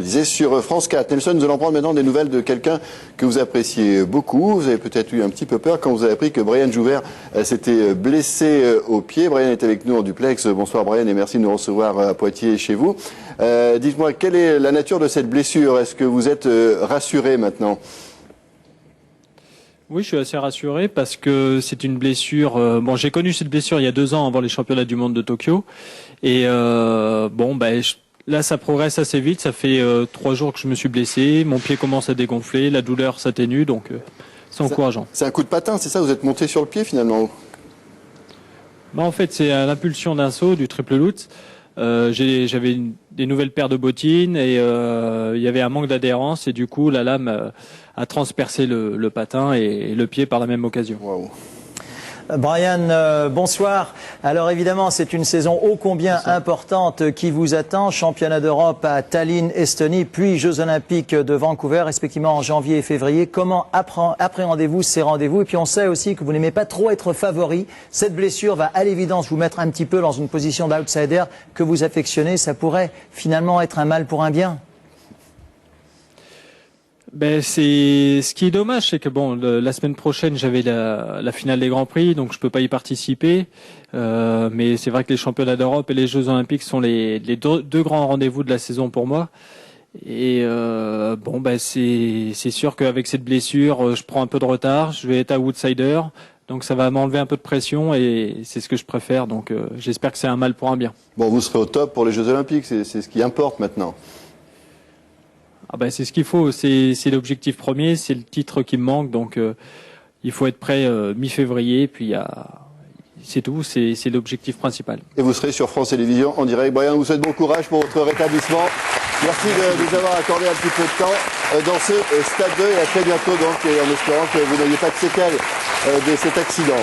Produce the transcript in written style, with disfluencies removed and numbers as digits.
disais, sur France 4. Nelson, nous allons prendre maintenant des nouvelles de quelqu'un que vous appréciez beaucoup. Vous avez peut-être eu un petit peu peur quand vous avez appris que Bryan Joubert s'était blessé au pied. Bryan est avec nous en duplex. Bonsoir Bryan et merci de nous recevoir à Poitiers chez vous. Dites-moi, quelle est la nature de cette blessure? Est-ce que vous êtes rassuré maintenant? Oui, je suis assez rassuré parce que c'est une blessure. Bon, j'ai connu cette blessure il y a 2 ans avant les championnats du monde de Tokyo. Et là, ça progresse assez vite. Ça fait 3 jours que je me suis blessé. Mon pied commence à dégonfler, la douleur s'atténue, donc c'est encourageant. C'est un coup de patin, c'est ça? Vous êtes monté sur le pied finalement? En fait, c'est à l'impulsion d'un saut du triple lutz. J'avais des nouvelles paires de bottines et il y avait un manque d'adhérence et du coup la lame a transpercé le patin et le pied par la même occasion. Wow. Bryan, bonsoir. Alors évidemment, c'est une saison ô combien importante qui vous attend. Championnat d'Europe à Tallinn, Estonie, puis Jeux Olympiques de Vancouver, respectivement en janvier et février. Comment appréhendez-vous ces rendez-vous? Et puis on sait aussi que vous n'aimez pas trop être favori. Cette blessure va à l'évidence vous mettre un petit peu dans une position d'outsider que vous affectionnez. Ça pourrait finalement être un mal pour un bien. C'est ce qui est dommage, c'est que la semaine prochaine j'avais la finale des Grands Prix, donc je peux pas y participer. Mais c'est vrai que les championnats d'Europe et les Jeux Olympiques sont les deux grands rendez-vous de la saison pour moi. Et c'est sûr qu'avec cette blessure, je prends un peu de retard. Je vais être outsider, donc ça va m'enlever un peu de pression et c'est ce que je préfère. Donc j'espère que c'est un mal pour un bien. Bon, vous serez au top pour les Jeux Olympiques, c'est ce qui importe maintenant. C'est ce qu'il faut, c'est l'objectif premier, c'est le titre qui me manque, donc il faut être prêt mi-février, puis c'est tout, c'est l'objectif principal. Et vous serez sur France Télévisions en direct. Bryan, vous souhaite bon courage pour votre rétablissement. Merci de nous avoir accordé un petit peu de temps dans ce Stade 2 et à très bientôt donc, et en espérant que vous n'ayez pas de séquelles de cet accident.